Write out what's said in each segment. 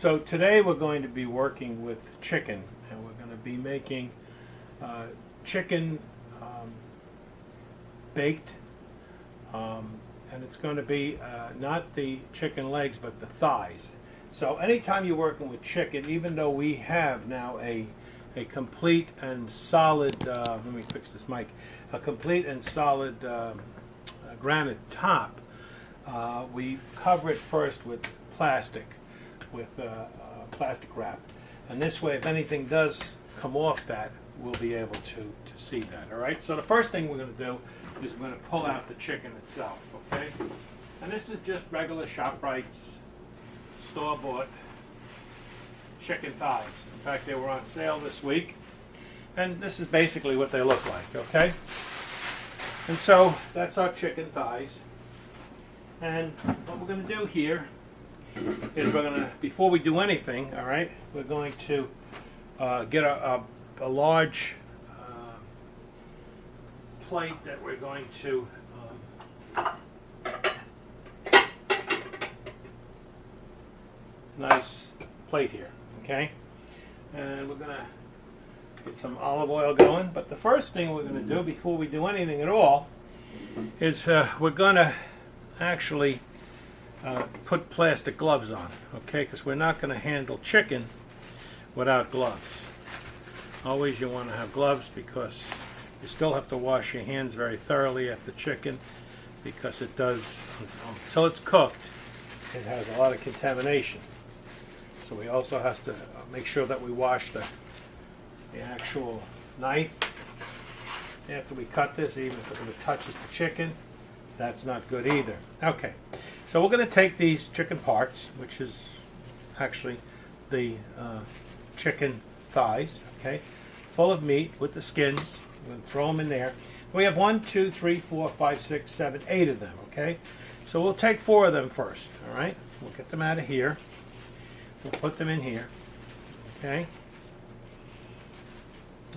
So today we're going to be working with chicken, and we're going to be making chicken baked, and it's going to be not the chicken legs but the thighs. So anytime you're working with chicken, even though we have now a complete and solid, let me fix this mic, a complete and solid granite top, we cover it first with plastic, with plastic wrap. And this way, if anything does come off that, we'll be able to see that. All right, so the first thing we're going to do is we're going to pull out the chicken itself, okay? And this is just regular ShopRite's store-bought chicken thighs. In fact, they were on sale this week, and this is basically what they look like, okay? And so that's our chicken thighs. And what we're going to do here is we're going to, before we do anything, all right, we're going to get a large plate that we're going to nice plate here, okay? And we're going to get some olive oil going. But the first thing we're going to do before we do anything at all is we're going to actually put plastic gloves on, okay? Because we're not going to handle chicken without gloves. Always you want to have gloves, because you still have to wash your hands very thoroughly after chicken, because it does, until it's cooked, it has a lot of contamination. So we also have to make sure that we wash the actual knife after we cut this, even if it touches the chicken. That's not good either. Okay, so we're going to take these chicken parts, which is actually the chicken thighs, okay, full of meat with the skins. We're going to throw them in there. We have 1, 2, 3, 4, 5, 6, 7, 8 of them, okay? So we'll take 4 of them first, all right? We'll get them out of here. We'll put them in here, okay?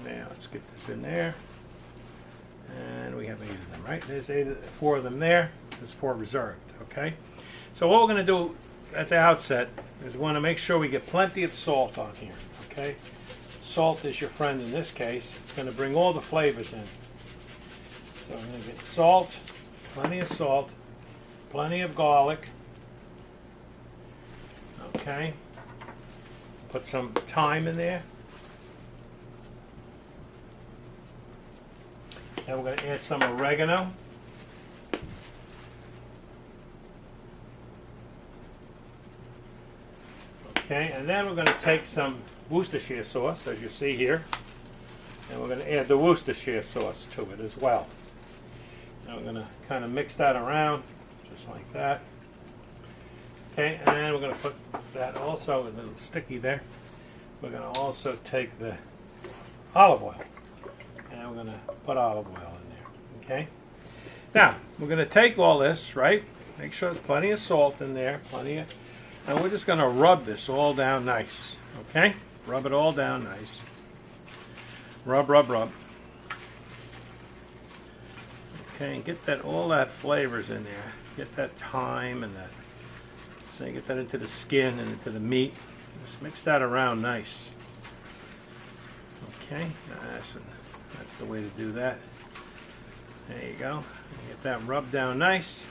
Now let's get this in there. And we have 8 of them, right? There's 4 of them there. There's 4 reserved, okay? So what we're going to do at the outset is we want to make sure we get plenty of salt on here, okay? Salt is your friend in this case. It's going to bring all the flavors in. So I'm going to get salt, plenty of garlic, okay? Put some thyme in there. Then we're going to add some oregano. Okay, and then we're going to take some Worcestershire sauce, as you see here, and we're going to add the Worcestershire sauce to it as well. Now we're going to kind of mix that around, just like that. Okay, and we're going to put that also, a little sticky there. We're going to also take the olive oil, and we're going to put olive oil in there, okay? Now, we're going to take all this, right? Make sure there's plenty of salt in there, and we're just going to rub this all down nice, okay? Rub it all down nice. Rub, rub, rub. Okay, and get that, all that flavors in there. Get that thyme and that, so you get that into the skin and into the meat. Just mix that around nice. Okay, that's the way to do that. There you go. Get that rubbed down nice.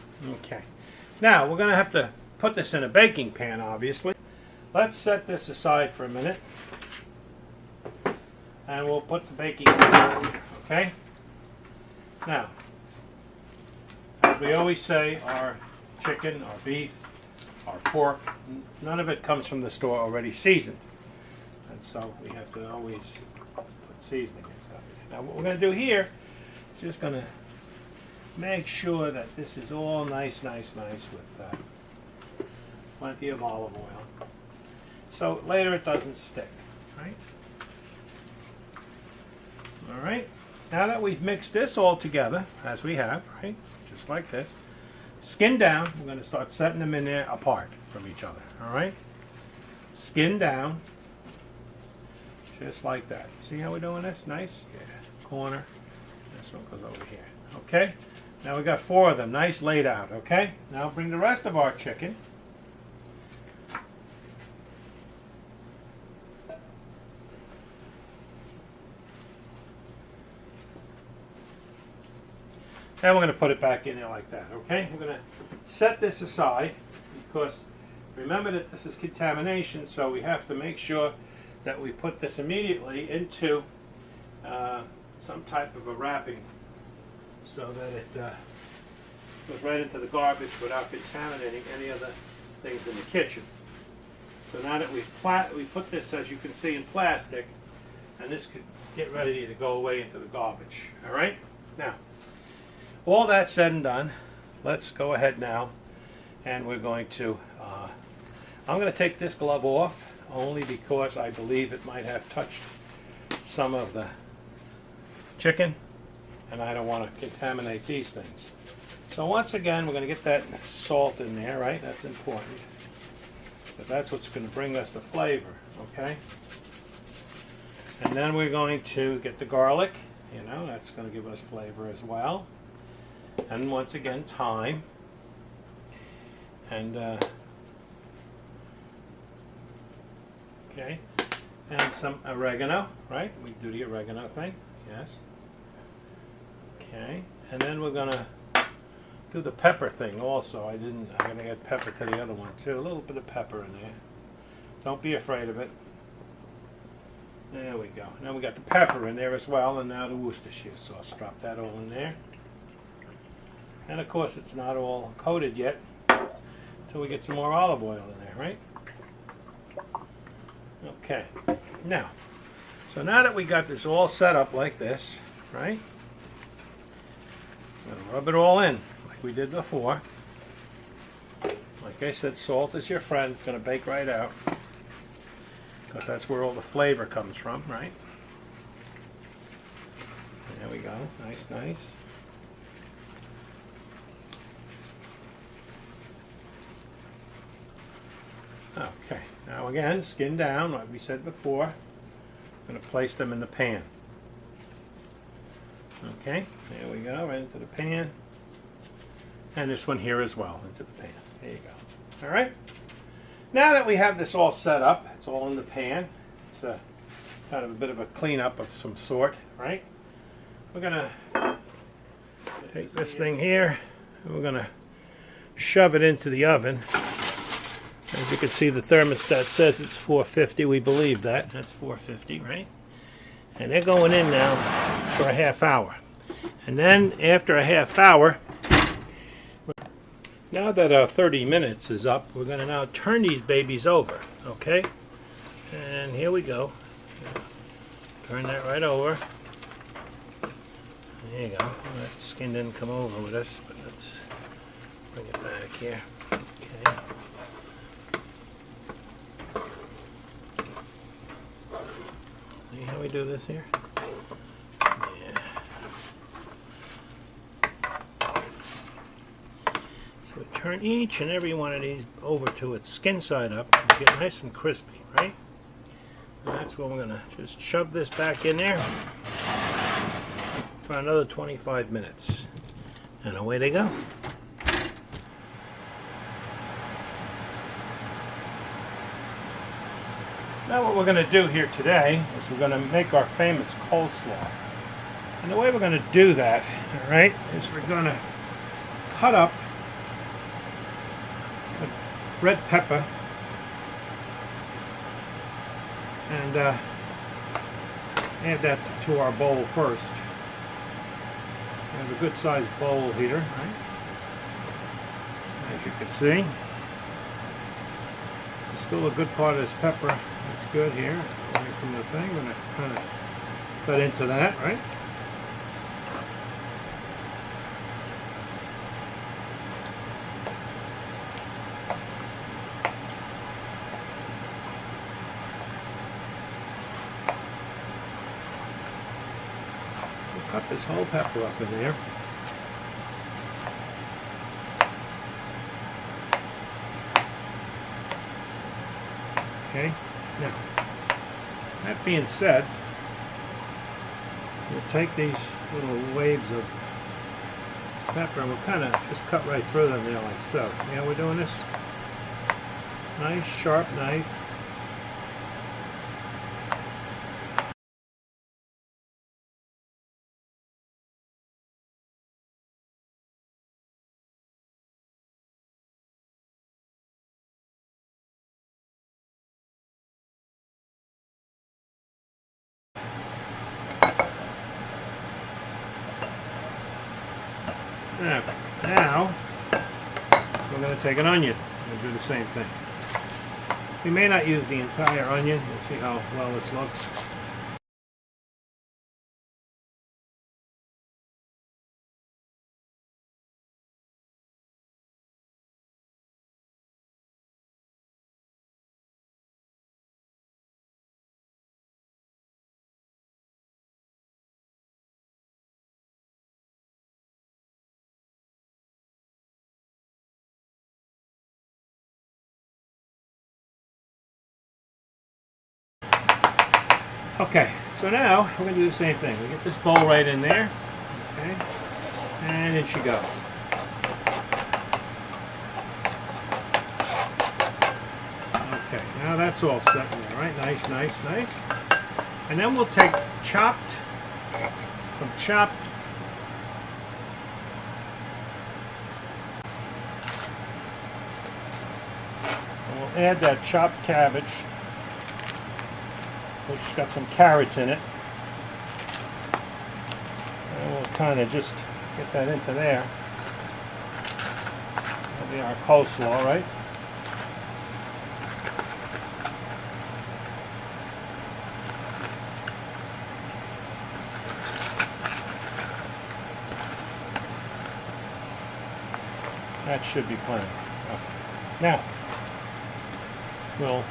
Okay. Now, we're going to have to put this in a baking pan, obviously. Let's set this aside for a minute. And we'll put the baking pan on, okay? Now, as we always say, our chicken, our beef, our pork, none of it comes from the store already seasoned. And so we have to always put seasoning and stuff. Now what we're going to do here is just going to make sure that this is all nice with plenty of olive oil. So later it doesn't stick, right? All right. Now that we've mixed this all together, as we have, right, just like this, skin down, we're going to start setting them in there apart from each other, all right? Skin down, just like that. See how we're doing this? Nice? Yeah. Corner. This one goes over here. Okay? Now we got 4 of them, nice laid out, okay? Now bring the rest of our chicken And we're going to put it back in there like that, okay? We're going to set this aside because remember that this is contamination, so we have to make sure that we put this immediately into some type of a wrapping so that it goes right into the garbage without contaminating any other things in the kitchen. So now that we put this, as you can see, in plastic, and this could get ready to go away into the garbage. All right? Now, all that said and done, let's go ahead now, and we're going to, I'm going to take this glove off only because I believe it might have touched some of the chicken, and I don't want to contaminate these things. So once again, we're going to get that salt in there, right? That's important, because that's what's going to bring us the flavor, okay? And then we're going to get the garlic, you know, that's going to give us flavor as well. And once again, thyme. And, okay, and some oregano, right? We do the oregano thing, yes. Okay, and then we're going to do the pepper thing also. I'm going to add pepper to the other one too. A little bit of pepper in there. Don't be afraid of it. There we go. Now we got the pepper in there as well, and now the Worcestershire sauce. Drop that all in there. And of course it's not all coated yet until we get some more olive oil in there, right? Okay. Now, so now that we got this all set up like this, right? I'm going to rub it all in like we did before. Like I said, salt is your friend. It's going to bake right out, because that's where all the flavor comes from, right? There we go. Nice, nice. Okay. Now again, skin down, like we said before. I'm going to place them in the pan. Okay. There we go. Right into the pan. And this one here as well, into the pan. There you go. All right. Now that we have this all set up, it's all in the pan. It's a kind of a bit of a cleanup of some sort, right? We're going to take this thing here, and we're going to shove it into the oven. As you can see, the thermostat says it's 450. We believe that. That's 450, right? And they're going in now for a half hour. And then after a half hour, now that our 30 minutes is up, we're going to now turn these babies over, okay? And here we go. Turn that right over. There you go. Well, that skin didn't come over with us, but let's bring it back here. Okay. See how we do this here? Yeah. So we turn each and every one of these over to its skin side up and get nice and crispy, right? And that's what we're going to just shove this back in there for another 25 minutes. And away they go. Now what we're going to do here today is we're going to make our famous coleslaw. And the way we're going to do that, all right, is we're going to cut up a red pepper and add that to our bowl first. We have a good sized bowl here, right? As you can see. There's still a good part of this pepper that's good here. Right from the thing. We're going to kind of cut into that, right? We'll cut this whole pepper up in there. Okay, now, that being said, we'll take these little waves of pepper and we'll kind of just cut right through them there like so. See how we're doing this? Nice sharp knife. Now we're going to take an onion and do the same thing. We may not use the entire onion. You'll see how well this looks. Okay, so now we're going to do the same thing. We get this bowl right in there, okay, and in she goes. Okay, now that's all set in there, right? Nice, nice, nice. And then we'll take some chopped and we'll add that chopped cabbage, which has got some carrots in it. And we'll kind of just get that into there. That'll be our coleslaw, right? That should be plenty. Okay. Now, we'll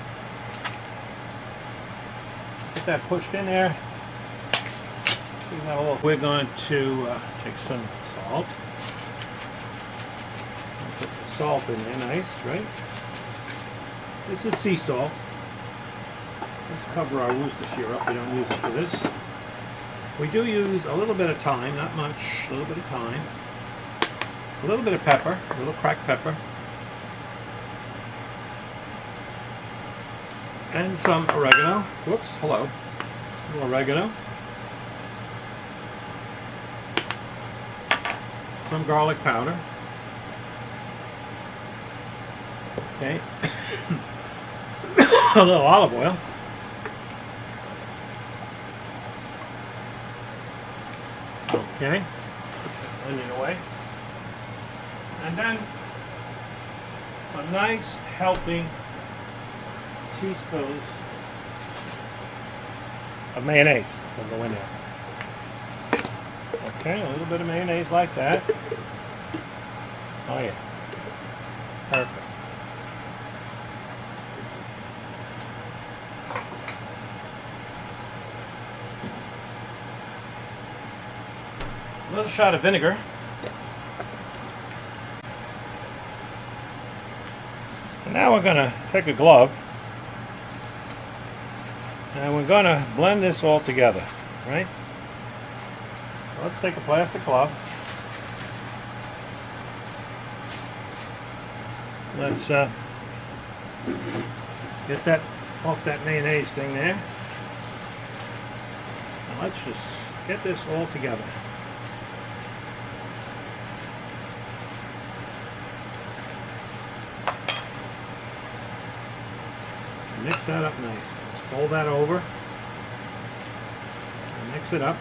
get that pushed in there. We're going to take some salt. Put the salt in there, nice, right? This is sea salt. Let's cover our Worcestershire up. We don't use it for this. We do use a little bit of thyme, not much, a little bit of thyme. A little bit of pepper, a little cracked pepper. And some oregano. Whoops, hello. A little oregano. Some garlic powder. Okay. A little olive oil. Okay. Put that onion away. And then some nice helping teaspoons of mayonnaise will go in there. Okay, a little bit of mayonnaise like that. Oh yeah. Perfect. A little shot of vinegar. Now we're going to take a glove and we're going to blend this all together, right? So let's take a plastic glove. Let's get that off that mayonnaise thing there. And let's just get this all together. Mix that up nice. Let's fold that over and mix it up.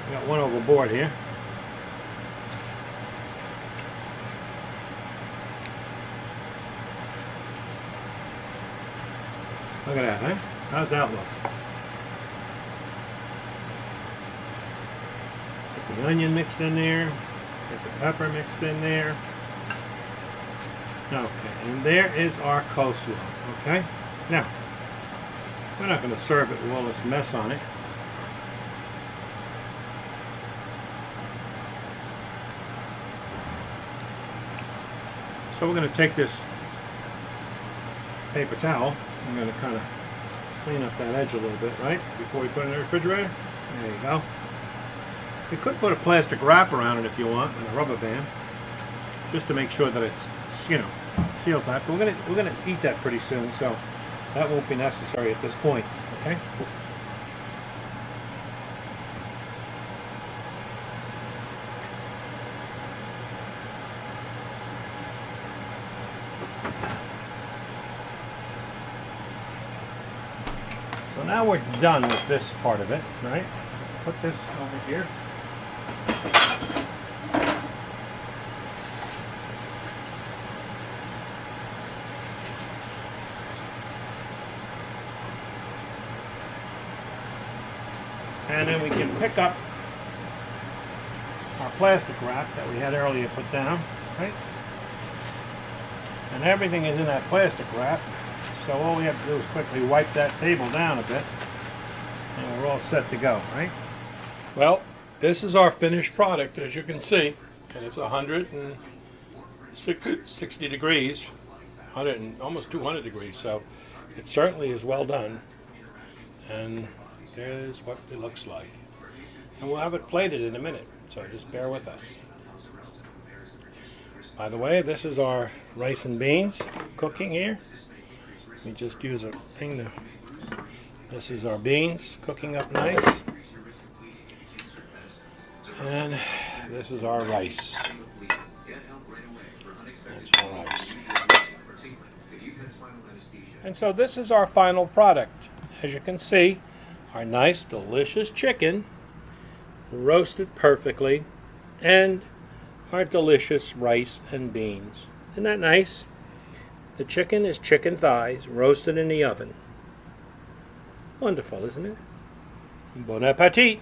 I got one overboard here. Look at that, huh? How's that look? Get the onion mixed in there. Get the pepper mixed in there. Okay, and there is our coleslaw, okay? Now, we're not going to serve it with all this mess on it. So we're going to take this paper towel. I'm going to kind of clean up that edge a little bit, right? Before we put it in the refrigerator. There you go. You could put a plastic wrap around it if you want, and a rubber band, just to make sure that it's, you know, sealed tight. But we're gonna eat that pretty soon, so that won't be necessary at this point. Okay. So now we're done with this part of it, right? put this over here. And then we can pick up our plastic wrap that we had earlier put down, right? And everything is in that plastic wrap. So all we have to do is quickly wipe that table down a bit, and we're all set to go, right? Well, this is our finished product, as you can see, and it's 160 degrees, 100 and almost 200 degrees. So it certainly is well done. And there's what it looks like. And we'll have it plated in a minute, so just bear with us. By the way, this is our rice and beans cooking here. We just use a thing to... This is our beans cooking up nice. And this is our rice. That's our rice. And so this is our final product. As you can see, our nice, delicious chicken, roasted perfectly, and our delicious rice and beans. Isn't that nice? The chicken is chicken thighs, roasted in the oven. Wonderful, isn't it? Bon appetit!